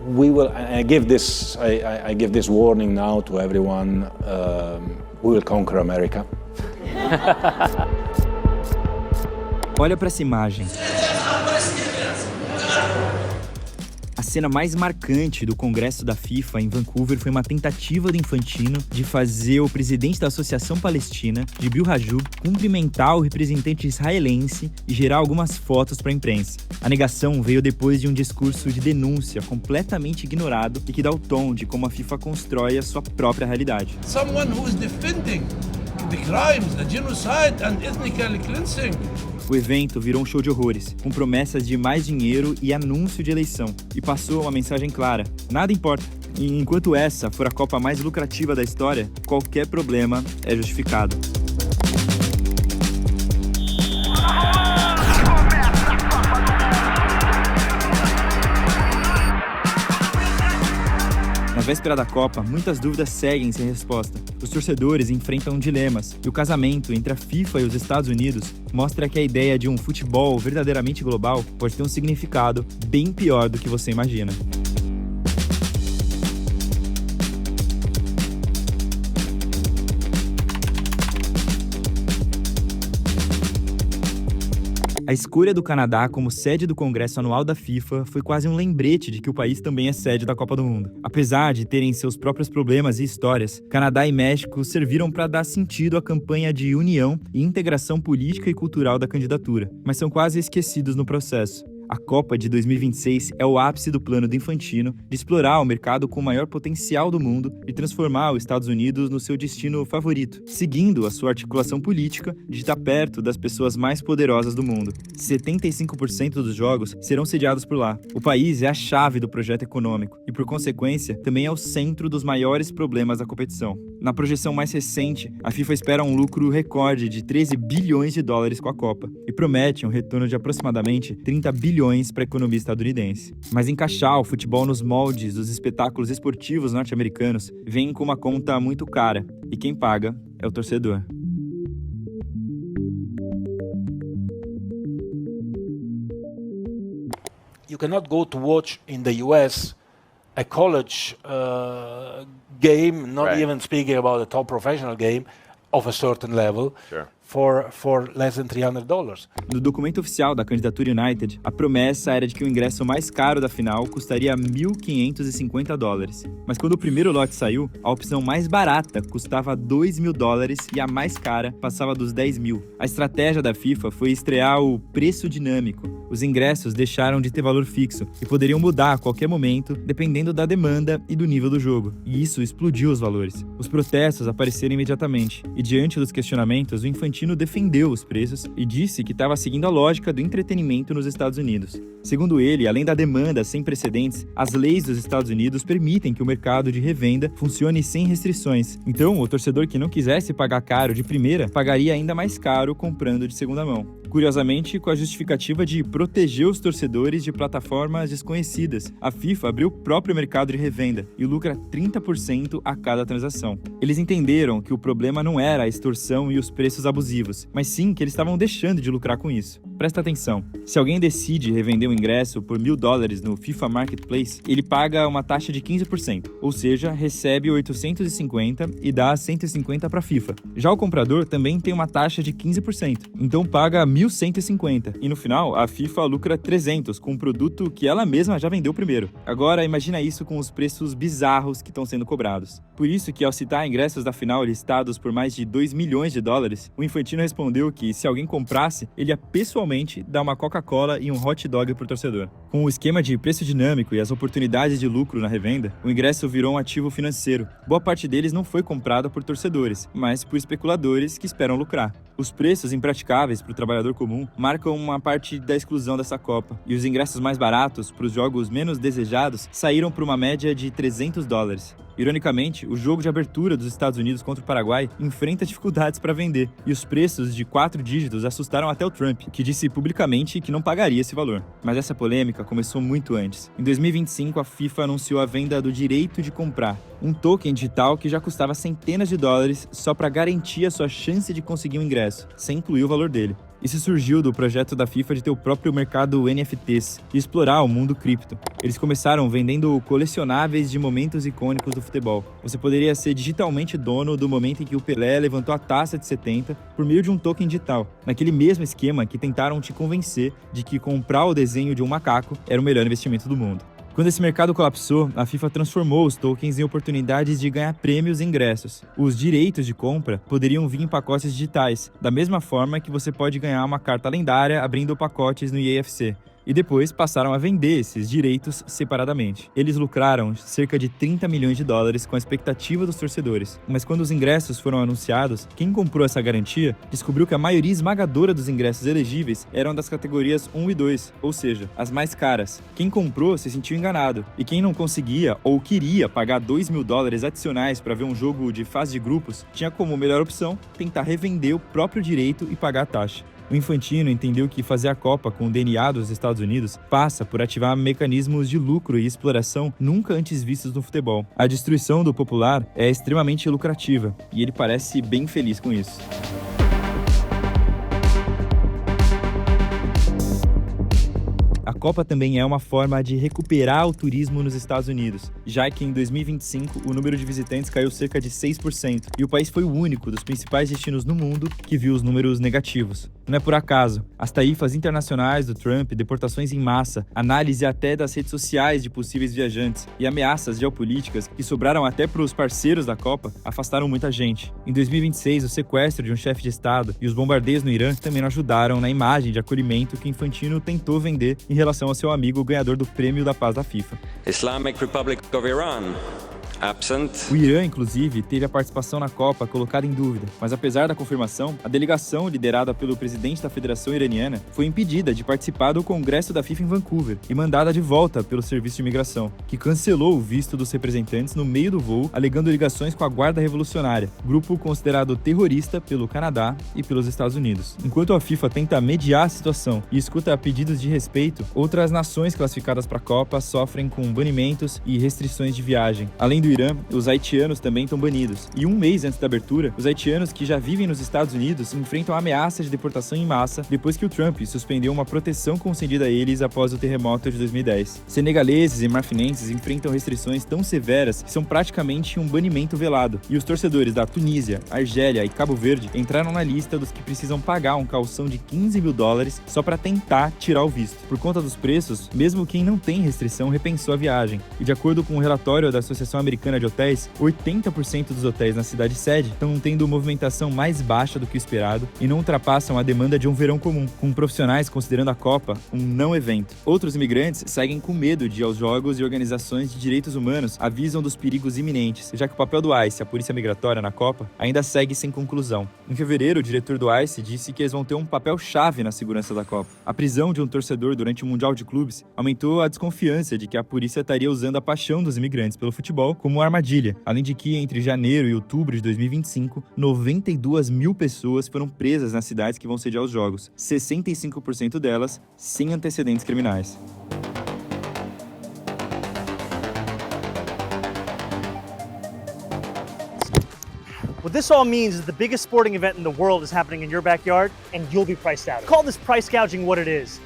I give this warning now to everyone. We will conquer America. Olha para essa imagem. A cena mais marcante do Congresso da FIFA em Vancouver foi uma tentativa do Infantino de fazer o presidente da Associação Palestina, Jibril Rajoub, cumprimentar o representante israelense e gerar algumas fotos para a imprensa. A negação veio depois de um discurso de denúncia completamente ignorado e que dá o tom de como a FIFA constrói a sua própria realidade. Someone who is defending the crimes, the genocide and ethnic cleansing. O evento virou um show de horrores, com promessas de mais dinheiro e anúncio de eleição, e passou uma mensagem clara: nada importa. E enquanto essa for a Copa mais lucrativa da história, qualquer problema é justificado. Na véspera da Copa, muitas dúvidas seguem sem resposta. Os torcedores enfrentam dilemas, e o casamento entre a FIFA e os Estados Unidos mostra que a ideia de um futebol verdadeiramente global pode ter um significado bem pior do que você imagina. A escolha do Canadá como sede do Congresso Anual da FIFA foi quase um lembrete de que o país também é sede da Copa do Mundo. Apesar de terem seus próprios problemas e histórias, Canadá e México serviram para dar sentido à campanha de união e integração política e cultural da candidatura, mas são quase esquecidos no processo. A Copa de 2026 é o ápice do plano do Infantino de explorar o mercado com o maior potencial do mundo e transformar os Estados Unidos no seu destino favorito, seguindo a sua articulação política de estar perto das pessoas mais poderosas do mundo. 75% dos jogos serão sediados por lá. O país é a chave do projeto econômico e, por consequência, também é o centro dos maiores problemas da competição. Na projeção mais recente, a FIFA espera um lucro recorde de 13 bilhões de dólares com a Copa e promete um retorno de aproximadamente 30 bilhões para a economia estadunidense. Mas encaixar o futebol nos moldes dos espetáculos esportivos norte-americanos vem com uma conta muito cara, e quem paga é o torcedor. You cannot go to watch in the US a college game, not even speaking about a top professional game of a certain level. Sure. For less than $300. No documento oficial da candidatura United, a promessa era de que o ingresso mais caro da final custaria $1.550. Mas quando o primeiro lote saiu, a opção mais barata custava $2.000 e a mais cara passava dos $10.000. A estratégia da FIFA foi estrear o preço dinâmico. Os ingressos deixaram de ter valor fixo e poderiam mudar a qualquer momento, dependendo da demanda e do nível do jogo. E isso explodiu os valores. Os protestos apareceram imediatamente, e diante dos questionamentos, o Infantino defendeu os preços e disse que estava seguindo a lógica do entretenimento nos Estados Unidos. Segundo ele, além da demanda sem precedentes, as leis dos Estados Unidos permitem que o mercado de revenda funcione sem restrições. Então, o torcedor que não quisesse pagar caro de primeira, pagaria ainda mais caro comprando de segunda mão. Curiosamente, com a justificativa de proteger os torcedores de plataformas desconhecidas, a FIFA abriu o próprio mercado de revenda e lucra 30% a cada transação. Eles entenderam que o problema não era a extorsão e os preços abusivos, mas sim que eles estavam deixando de lucrar com isso. Presta atenção, se alguém decide revender um ingresso por $1.000 no FIFA Marketplace, ele paga uma taxa de 15%, ou seja, recebe 850 e dá 150 para a FIFA. Já o comprador também tem uma taxa de 15%, então paga 1.150, e no final a FIFA lucra 300 com um produto que ela mesma já vendeu primeiro. Agora imagina isso com os preços bizarros que estão sendo cobrados. Por isso que ao citar ingressos da final listados por mais de $2 milhões, o Infantino respondeu que se alguém comprasse, ele ia pessoalmente dar uma Coca-Cola e um hot dog pro torcedor. Com o esquema de preço dinâmico e as oportunidades de lucro na revenda, o ingresso virou um ativo financeiro. Boa parte deles não foi comprada por torcedores, mas por especuladores que esperam lucrar. Os preços impraticáveis para o trabalhador comum marcam uma parte da exclusão dessa Copa, e os ingressos mais baratos para os jogos menos desejados saíram por uma média de $300. Ironicamente, o jogo de abertura dos Estados Unidos contra o Paraguai enfrenta dificuldades para vender, e os preços de 4 dígitos assustaram até o Trump, que disse publicamente que não pagaria esse valor. Mas essa polêmica começou muito antes. Em 2025, a FIFA anunciou a venda do direito de comprar, um token digital que já custava centenas de dólares só para garantir a sua chance de conseguir um ingresso, sem incluir o valor dele. Isso surgiu do projeto da FIFA de ter o próprio mercado NFTs e explorar o mundo cripto. Eles começaram vendendo colecionáveis de momentos icônicos do futebol. Você poderia ser digitalmente dono do momento em que o Pelé levantou a taça de 70 por meio de um token digital, naquele mesmo esquema que tentaram te convencer de que comprar o desenho de um macaco era o melhor investimento do mundo. Quando esse mercado colapsou, a FIFA transformou os tokens em oportunidades de ganhar prêmios e ingressos. Os direitos de compra poderiam vir em pacotes digitais, da mesma forma que você pode ganhar uma carta lendária abrindo pacotes no EAFC. E depois passaram a vender esses direitos separadamente. Eles lucraram cerca de 30 milhões de dólares com a expectativa dos torcedores. Mas quando os ingressos foram anunciados, quem comprou essa garantia descobriu que a maioria esmagadora dos ingressos elegíveis eram das categorias 1 e 2, ou seja, as mais caras. Quem comprou se sentiu enganado. E quem não conseguia ou queria pagar 2 mil dólares adicionais para ver um jogo de fase de grupos, tinha como melhor opção tentar revender o próprio direito e pagar a taxa. O Infantino entendeu que fazer a Copa com o DNA dos Estados Unidos passa por ativar mecanismos de lucro e exploração nunca antes vistos no futebol. A destruição do popular é extremamente lucrativa e ele parece bem feliz com isso. A Copa também é uma forma de recuperar o turismo nos Estados Unidos, já que em 2025 o número de visitantes caiu cerca de 6% e o país foi o único dos principais destinos no mundo que viu os números negativos. Não é por acaso. As tarifas internacionais do Trump, deportações em massa, análise até das redes sociais de possíveis viajantes e ameaças geopolíticas que sobraram até para os parceiros da Copa afastaram muita gente. Em 2026, o sequestro de um chefe de Estado e os bombardeios no Irã também não ajudaram na imagem de acolhimento que Infantino tentou vender em relação ao seu amigo ganhador do Prêmio da Paz da FIFA. Islamic Republic of Iran. Absent. O Irã, inclusive, teve a participação na Copa colocada em dúvida, mas apesar da confirmação, a delegação liderada pelo presidente da Federação Iraniana foi impedida de participar do Congresso da FIFA em Vancouver e mandada de volta pelo Serviço de Imigração, que cancelou o visto dos representantes no meio do voo, alegando ligações com a Guarda Revolucionária, grupo considerado terrorista pelo Canadá e pelos Estados Unidos. Enquanto a FIFA tenta mediar a situação e escuta pedidos de respeito, outras nações classificadas para a Copa sofrem com banimentos e restrições de viagem. Além do Irã, os haitianos também estão banidos. E um mês antes da abertura, os haitianos que já vivem nos Estados Unidos enfrentam ameaças de deportação em massa depois que o Trump suspendeu uma proteção concedida a eles após o terremoto de 2010. Senegaleses e marfinenses enfrentam restrições tão severas que são praticamente um banimento velado. E os torcedores da Tunísia, Argélia e Cabo Verde entraram na lista dos que precisam pagar um calção de 15 mil dólares só para tentar tirar o visto. Por conta dos preços, mesmo quem não tem restrição repensou a viagem. E de acordo com um relatório da Associação Americana de Hotéis, 80% dos hotéis na cidade sede estão tendo movimentação mais baixa do que o esperado e não ultrapassam a demanda de um verão comum, com profissionais considerando a Copa um não evento. Outros imigrantes seguem com medo de ir aos jogos e organizações de direitos humanos avisam dos perigos iminentes, já que o papel do ICE, a Polícia Migratória na Copa, ainda segue sem conclusão. Em fevereiro, o diretor do ICE disse que eles vão ter um papel-chave na segurança da Copa. A prisão de um torcedor durante o Mundial de Clubes aumentou a desconfiança de que a polícia estaria usando a paixão dos imigrantes pelo futebol como armadilha, além de que entre janeiro e outubro de 2025, 92 mil pessoas foram presas nas cidades que vão sediar os jogos, 65% delas sem antecedentes criminais. What this all means is the biggest sporting event in the world is happening in your backyard, and you'll be priced out. Call this price gouging what it is.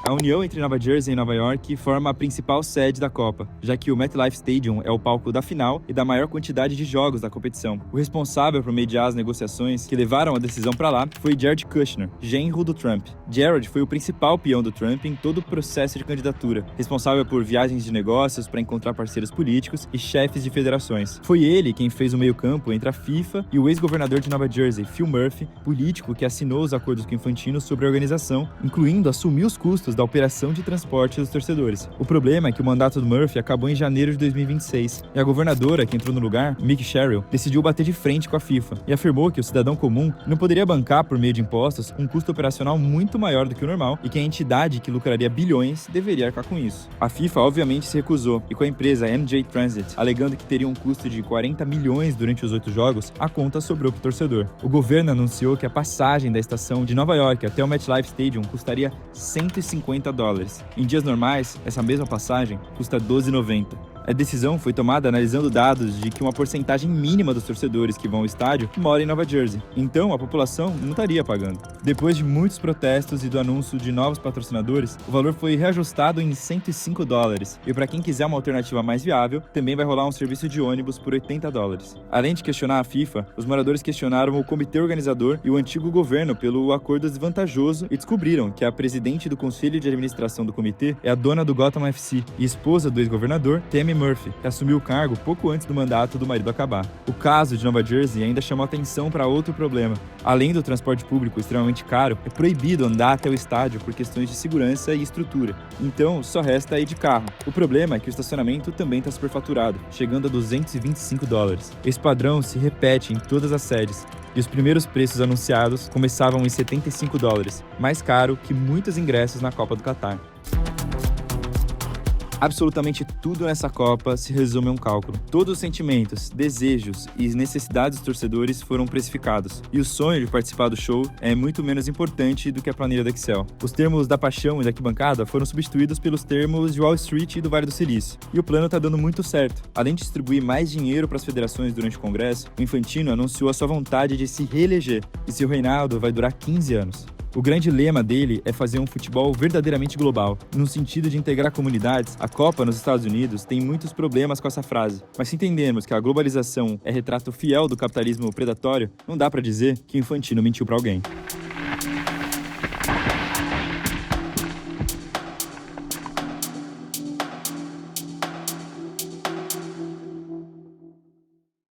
A união entre Nova Jersey e Nova York forma a principal sede da Copa, já que o MetLife Stadium é o palco da final e da maior quantidade de jogos da competição. O responsável por mediar as negociações que levaram a decisão para lá foi Jared Kushner, genro do Trump. Jared foi o principal peão do Trump em todo o processo de candidatura, responsável por viagens de negócios para encontrar parceiros políticos e chefes de federações. Foi ele quem fez o meio-campo entre a FIFA e o ex-governador de Nova Jersey, Phil Murphy, político que assinou os acordos com Infantino sobre a organização, incluindo assumir os custos da operação de transporte dos torcedores. O problema é que o mandato do Murphy acabou em janeiro de 2026 e a governadora que entrou no lugar, Mick Sherrill, decidiu bater de frente com a FIFA e afirmou que o cidadão comum não poderia bancar por meio de impostos um custo operacional muito maior do que o normal e que a entidade que lucraria bilhões deveria arcar com isso. A FIFA obviamente se recusou e com a empresa MJ Transit alegando que teria um custo de 40 milhões durante os 8 jogos, a conta sobrou para o torcedor. O governo anunciou que a passagem da estação de Nova York até o MetLife Stadium custaria $150. Em dias normais, essa mesma passagem custa $12,90. A decisão foi tomada analisando dados de que uma porcentagem mínima dos torcedores que vão ao estádio mora em Nova Jersey. Então, a população não estaria pagando. Depois de muitos protestos e do anúncio de novos patrocinadores, o valor foi reajustado em $105. E para quem quiser uma alternativa mais viável, também vai rolar um serviço de ônibus por $80. Além de questionar a FIFA, os moradores questionaram o comitê organizador e o antigo governo pelo acordo desvantajoso e descobriram que a presidente do conselho de administração do comitê é a dona do Gotham FC e esposa do ex-governador Tammy Murphy, que assumiu o cargo pouco antes do mandato do marido acabar. O caso de Nova Jersey ainda chamou atenção para outro problema. Além do transporte público extremamente caro, é proibido andar até o estádio por questões de segurança e estrutura. Então, só resta ir de carro. O problema é que o estacionamento também está superfaturado, chegando a $225. Esse padrão se repete em todas as sedes. E os primeiros preços anunciados começavam em $75, mais caro que muitos ingressos na Copa do Catar. Absolutamente tudo nessa Copa se resume a um cálculo. Todos os sentimentos, desejos e necessidades dos torcedores foram precificados. E o sonho de participar do show é muito menos importante do que a planilha do Excel. Os termos da paixão e da arquibancada foram substituídos pelos termos de Wall Street e do Vale do Silício. E o plano tá dando muito certo. Além de distribuir mais dinheiro para as federações durante o Congresso, o Infantino anunciou a sua vontade de se reeleger. E seu reinado vai durar 15 anos. O grande lema dele é fazer um futebol verdadeiramente global. No sentido de integrar comunidades, a Copa nos Estados Unidos tem muitos problemas com essa frase. Mas se entendemos que a globalização é retrato fiel do capitalismo predatório, não dá pra dizer que Infantino mentiu pra alguém.